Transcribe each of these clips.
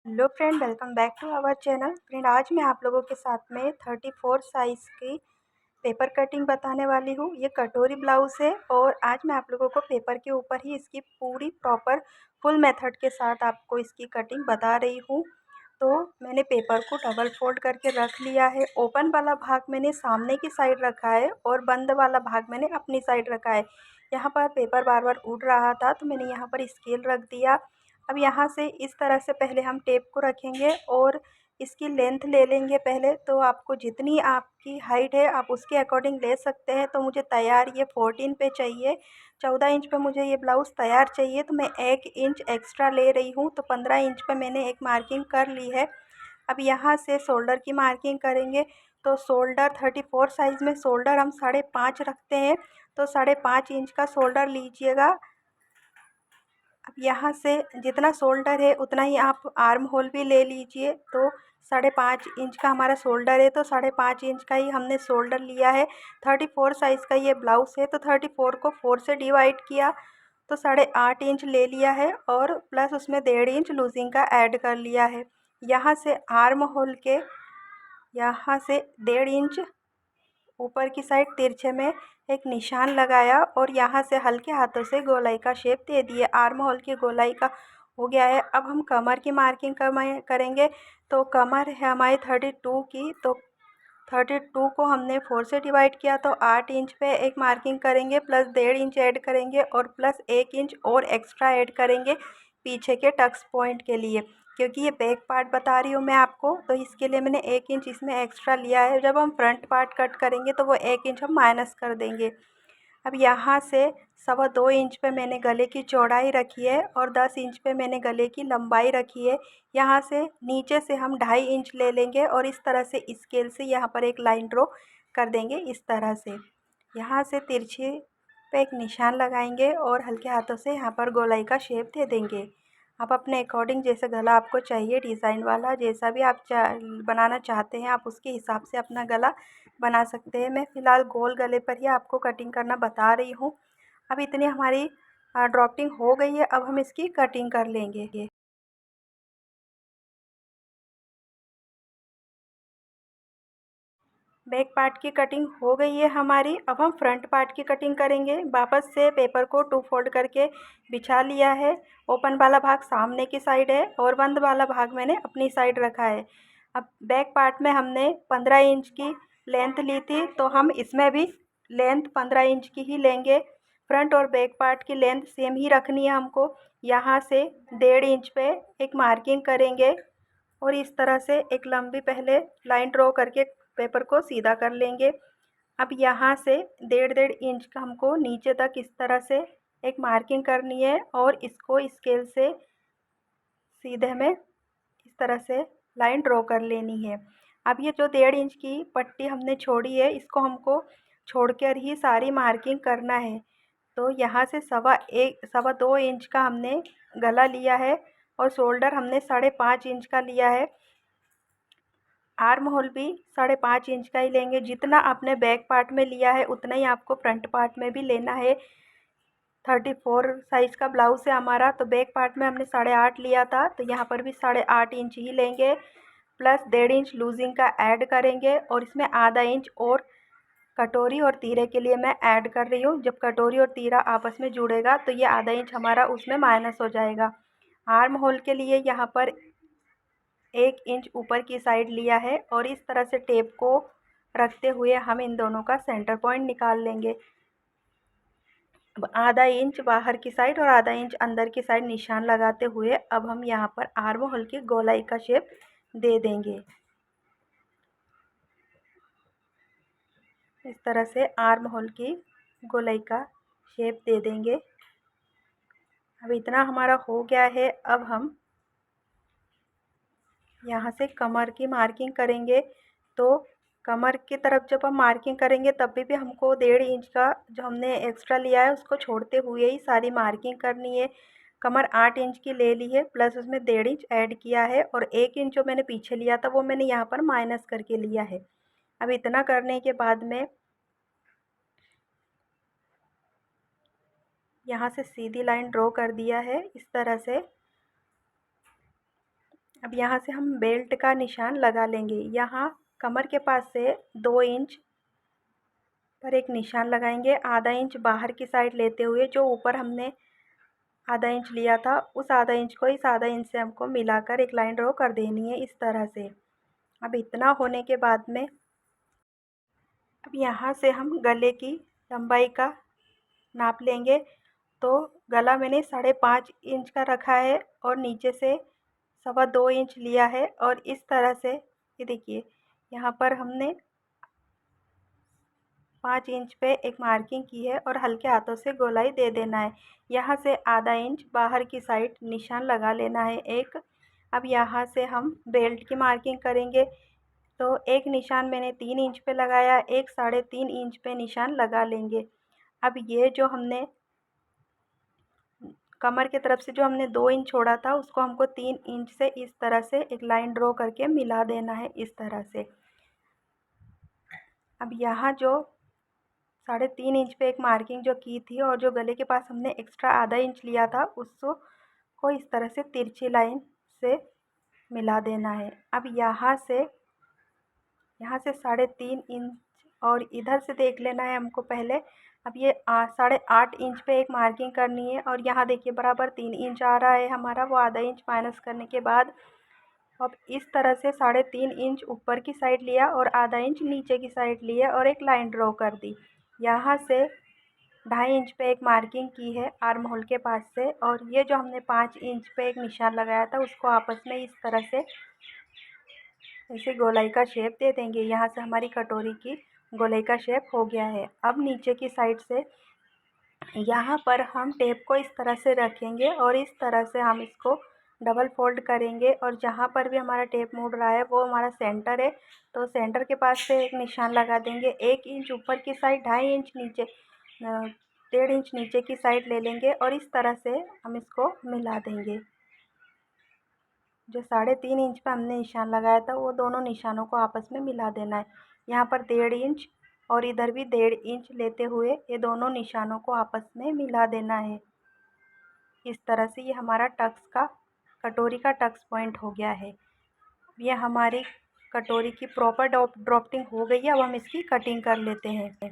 Hello friend, welcome back to our channel. Friend, आज मैं आप लोगों के साथ में 34 साइज़ की पेपर कटिंग बताने वाली हूँ। ये कटोरी ब्लाउज़ है और आज मैं आप लोगों को पेपर के ऊपर ही इसकी पूरी प्रॉपर फुल मेथड के साथ आपको इसकी कटिंग बता रही हूँ। तो मैंने पेपर को डबल फोल्ड करके रख लिया है। ओपन वाला भाग मैंने सामने की साइड रखा है और बंद वाला भाग मैंने अपनी साइड रखा है। यहाँ पर पेपर बार बार उड़ रहा था तो मैंने यहाँ पर स्केल रख दिया। अब यहाँ से इस तरह से पहले हम टेप को रखेंगे और इसकी लेंथ ले लेंगे पहले। तो आपको जितनी आपकी हाइट है आप उसके अकॉर्डिंग ले सकते हैं। तो मुझे तैयार ये 14 पे चाहिए, 14 इंच पे मुझे ये ब्लाउज़ तैयार चाहिए। तो मैं 1 इंच एक्स्ट्रा ले रही हूँ। तो 15 इंच पे मैंने एक मार्किंग कर ली है। अब यहाँ से शोल्डर की मार्किंग करेंगे। तो शोल्डर 34 साइज़ में शोल्डर हम 5.5 रखते हैं। तो 5.5 इंच का शोल्डर लीजिएगा। अब यहाँ से जितना शोल्डर है उतना ही आप आर्म होल भी ले लीजिए। तो 5.5 इंच का हमारा शोल्डर है तो 5.5 इंच का ही हमने शोल्डर लिया है। 34 साइज़ का ये ब्लाउज़ है तो 34 को 4 से डिवाइड किया तो 8.5 इंच ले लिया है और प्लस उसमें 1.5 इंच लूजिंग का ऐड कर लिया है। यहाँ से आर्म होल के यहाँ से 1.5 इंच ऊपर की साइड तिरछे में एक निशान लगाया और यहाँ से हल्के हाथों से गोलाई का शेप दे दिए। आर्म होल की गोलाई का हो गया है। अब हम कमर की मार्किंग करेंगे। तो कमर है हमारी 32 की। तो 32 को हमने 4 से डिवाइड किया तो 8 इंच पे एक मार्किंग करेंगे, प्लस 1.5 इंच ऐड करेंगे और प्लस 1 इंच और एक्स्ट्रा ऐड करेंगे पीछे के टक्स पॉइंट के लिए, क्योंकि ये बैक पार्ट बता रही हूँ मैं आपको। तो इसके लिए मैंने 1 इंच इसमें एक्स्ट्रा लिया है। जब हम फ्रंट पार्ट कट करेंगे तो वो 1 इंच हम माइनस कर देंगे। अब यहाँ से 2.25 इंच पे मैंने गले की चौड़ाई रखी है और 10 इंच पे मैंने गले की लंबाई रखी है। यहाँ से नीचे से हम 2.5 इंच ले लेंगे और इस तरह से स्केल से यहाँ पर एक लाइन ड्रॉ कर देंगे। इस तरह से यहाँ से तिरछे पे एक निशान लगाएंगे और हल्के हाथों से यहाँ पर गोलाई का शेप दे देंगे। आप अपने अकॉर्डिंग जैसे गला आपको चाहिए डिज़ाइन वाला, जैसा भी आप बनाना चाहते हैं आप उसके हिसाब से अपना गला बना सकते हैं। मैं फ़िलहाल गोल गले पर ही आपको कटिंग करना बता रही हूँ। अब इतनी हमारी ड्राफ्टिंग हो गई है। अब हम इसकी कटिंग कर लेंगे। बैक पार्ट की कटिंग हो गई है हमारी। अब हम फ्रंट पार्ट की कटिंग करेंगे। वापस से पेपर को 2 फोल्ड करके बिछा लिया है। ओपन वाला भाग सामने की साइड है और बंद वाला भाग मैंने अपनी साइड रखा है। अब बैक पार्ट में हमने 15 इंच की लेंथ ली थी तो हम इसमें भी लेंथ 15 इंच की ही लेंगे। फ्रंट और बैक पार्ट की लेंथ सेम ही रखनी है हमको। यहाँ से 1.5 इंच पे एक मार्किंग करेंगे और इस तरह से एक लंबी पहले लाइन ड्रॉ करके पेपर को सीधा कर लेंगे। अब यहाँ से 1.5 इंच का हमको नीचे तक इस तरह से एक मार्किंग करनी है और इसको स्केल से सीधे में इस तरह से लाइन ड्रॉ कर लेनी है। अब ये जो 1.5 इंच की पट्टी हमने छोड़ी है इसको हमको छोड़कर ही सारी मार्किंग करना है। तो यहाँ से 2.25 इंच का हमने गला लिया है और शोल्डर हमने 5.5 इंच का लिया है। आर्म होल भी 5.5 इंच का ही लेंगे। जितना आपने बैक पार्ट में लिया है उतना ही आपको फ्रंट पार्ट में भी लेना है। 34 साइज़ का ब्लाउज़ है हमारा तो बैक पार्ट में हमने 8.5 लिया था तो यहाँ पर भी 8.5 इंच ही लेंगे, प्लस 1.5 इंच लूजिंग का ऐड करेंगे और इसमें आधा इंच और कटोरी और तीरे के लिए मैं ऐड कर रही हूँ। जब कटोरी और तीरा आपस में जुड़ेगा तो ये आधा इंच हमारा उसमें माइनस हो जाएगा। आर्म होल के लिए यहाँ पर 1 इंच ऊपर की साइड लिया है और इस तरह से टेप को रखते हुए हम इन दोनों का सेंटर पॉइंट निकाल लेंगे। अब आधा इंच बाहर की साइड और आधा इंच अंदर की साइड निशान लगाते हुए अब हम यहाँ पर आर्म होल की गोलाई का शेप दे देंगे। इस तरह से आर्म होल की गोलाई का शेप दे देंगे। अब इतना हमारा हो गया है। अब हम यहाँ से कमर की मार्किंग करेंगे। तो कमर की तरफ जब हम मार्किंग करेंगे तब भी हमको 1.5 इंच का जो हमने एक्स्ट्रा लिया है उसको छोड़ते हुए ही सारी मार्किंग करनी है। कमर 8 इंच की ले ली है, प्लस उसमें 1.5 इंच ऐड किया है और 1 इंच जो मैंने पीछे लिया था वो मैंने यहाँ पर माइनस करके लिया है। अब इतना करने के बाद में यहाँ से सीधी लाइन ड्रॉ कर दिया है इस तरह से। अब यहाँ से हम बेल्ट का निशान लगा लेंगे। यहाँ कमर के पास से 2 इंच पर एक निशान लगाएंगे, आधा इंच बाहर की साइड लेते हुए जो ऊपर हमने आधा इंच लिया था उस आधा इंच को इस आधा इंच से हमको मिलाकर एक लाइन ड्रॉ कर देनी है इस तरह से। अब इतना होने के बाद में अब यहाँ से हम गले की लंबाई का नाप लेंगे। तो गला मैंने 5.5 इंच का रखा है और नीचे से 2.25 इंच लिया है और इस तरह से ये देखिए यहाँ पर हमने 5 इंच पे एक मार्किंग की है और हल्के हाथों से गोलाई दे देना है। यहाँ से आधा इंच बाहर की साइड निशान लगा लेना है एक। अब यहाँ से हम बेल्ट की मार्किंग करेंगे। तो एक निशान मैंने 3 इंच पे लगाया, एक 3.5 इंच पे निशान लगा लेंगे। अब ये जो हमने कमर की तरफ से जो हमने 2 इंच छोड़ा था उसको हमको 3 इंच से इस तरह से एक लाइन ड्रॉ करके मिला देना है इस तरह से। अब यहाँ जो 3.5 इंच पे एक मार्किंग जो की थी और जो गले के पास हमने एक्स्ट्रा आधा इंच लिया था उसको इस तरह से तिरछी लाइन से मिला देना है। अब यहाँ से 3.5 इंच और इधर से देख लेना है हमको पहले। अब ये 8.5 इंच पे एक मार्किंग करनी है और यहाँ देखिए बराबर 3 इंच आ रहा है हमारा, वो आधा इंच माइनस करने के बाद अब इस तरह से 3.5 इंच ऊपर की साइड लिया और आधा इंच नीचे की साइड लिया और एक लाइन ड्रॉ कर दी। यहाँ से 2.5 इंच पे एक मार्किंग की है आर्म होल के पास से और ये जो हमने 5 इंच पे एक निशान लगाया था उसको आपस में इस तरह से ऐसे गोलाई का शेप दे देंगे। यहाँ से हमारी कटोरी की गोलाई का शेप हो गया है। अब नीचे की साइड से यहाँ पर हम टेप को इस तरह से रखेंगे और इस तरह से हम इसको डबल फोल्ड करेंगे और जहाँ पर भी हमारा टेप मुड़ रहा है वो हमारा सेंटर है। तो सेंटर के पास से एक निशान लगा देंगे। 1 इंच ऊपर की साइड, 2.5 इंच नीचे, 1.5 इंच नीचे की साइड ले लेंगे और इस तरह से हम इसको मिला देंगे। जो 3.5 इंच पे हमने निशान लगाया था वो दोनों निशानों को आपस में मिला देना है। यहाँ पर 1.5 इंच और इधर भी 1.5 इंच लेते हुए ये दोनों निशानों को आपस में मिला देना है। इस तरह से ये हमारा टक्स का कटोरी का टक्स पॉइंट हो गया है। ये हमारी कटोरी की प्रॉपर ड्राफ्टिंग हो गई है। अब हम इसकी कटिंग कर लेते हैं।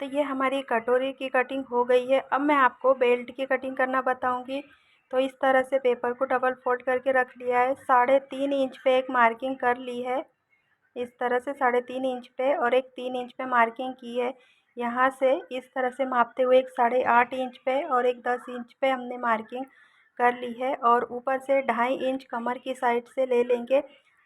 तो ये हमारी कटोरी की कटिंग हो गई है। अब मैं आपको बेल्ट की कटिंग करना बताऊंगी। तो इस तरह से पेपर को डबल फोल्ड करके रख लिया है। 3.5 इंच पे एक मार्किंग कर ली है इस तरह से 3.5 इंच पे और एक 3 इंच पे मार्किंग की है। यहाँ से इस तरह से मापते हुए एक 8.5 इंच पे और एक 10 इंच पे हमने मार्किंग कर ली है और ऊपर से 2.5 इंच कमर की साइड से ले लेंगे।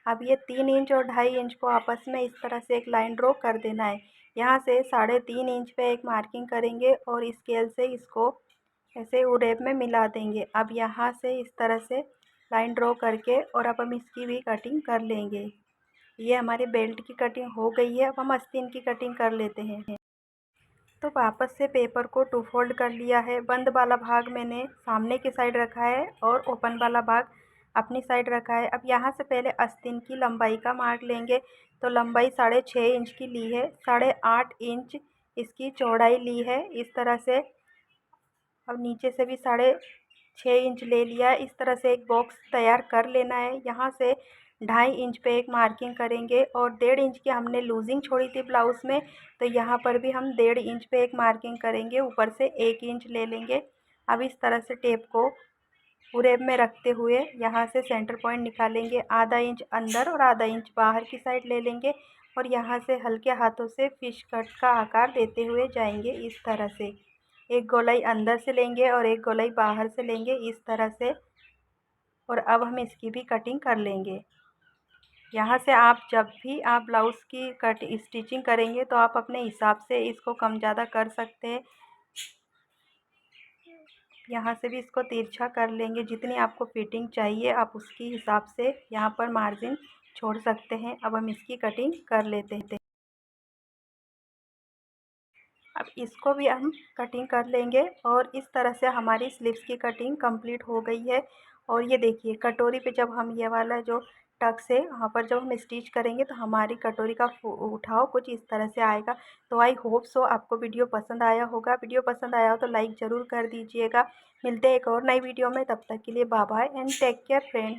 अब ये 3 इंच और 2.5 इंच को आपस में इस तरह से एक लाइन ड्रॉ कर देना है। यहाँ से 3.5 इंच पे एक मार्किंग करेंगे और स्केल से इसको ऐसे उरेब में मिला देंगे। अब यहाँ से इस तरह से लाइन ड्रॉ करके और अब हम इसकी भी कटिंग कर लेंगे। ये हमारे बेल्ट की कटिंग हो गई है। अब हम आस्तीन की कटिंग कर लेते हैं। तो वापस से पेपर को 2 फोल्ड कर लिया है। बंद वाला भाग मैंने सामने की साइड रखा है और ओपन वाला भाग अपनी साइड रखा है। अब यहाँ से पहले आस्तीन की लंबाई का मार्क लेंगे। तो लंबाई 6.5 इंच की ली है, 8.5 इंच इसकी चौड़ाई ली है इस तरह से। अब नीचे से भी 6.5 इंच ले लिया है। इस तरह से एक बॉक्स तैयार कर लेना है। यहाँ से 2.5 इंच पे एक मार्किंग करेंगे और 1.5 इंच की हमने लूजिंग छोड़ी थी ब्लाउज़ में। तो यहाँ पर भी हम 1.5 इंच पे एक मार्किंग करेंगे, ऊपर से 1 इंच ले लेंगे। अब इस तरह से टेप को पूरे में रखते हुए यहाँ से सेंटर पॉइंट निकालेंगे। आधा इंच अंदर और आधा इंच बाहर की साइड ले लेंगे और यहाँ से हल्के हाथों से फिश कट का आकार देते हुए जाएंगे इस तरह से। एक गोलाई अंदर से लेंगे और एक गोलाई बाहर से लेंगे इस तरह से। और अब हम इसकी भी कटिंग कर लेंगे। यहाँ से आप जब भी आप ब्लाउज़ की स्टिचिंग करेंगे तो आप अपने हिसाब से इसको कम ज़्यादा कर सकते हैं। यहाँ से भी इसको तिरछा कर लेंगे। जितनी आपको फिटिंग चाहिए आप उसकी हिसाब से यहाँ पर मार्जिन छोड़ सकते हैं। अब हम इसकी कटिंग कर लेते हैं। अब इसको भी हम कटिंग कर लेंगे और इस तरह से हमारी स्लीव्स की कटिंग कंप्लीट हो गई है। और ये देखिए कटोरी पे जब हम ये वाला जो टक्स है वहाँ पर जब हम स्टिच करेंगे तो हमारी कटोरी का उठाव कुछ इस तरह से आएगा। तो आई होप सो आपको वीडियो पसंद आया होगा। वीडियो पसंद आया हो तो लाइक ज़रूर कर दीजिएगा। मिलते हैं एक और नई वीडियो में, तब तक के लिए bye bye and take care friend.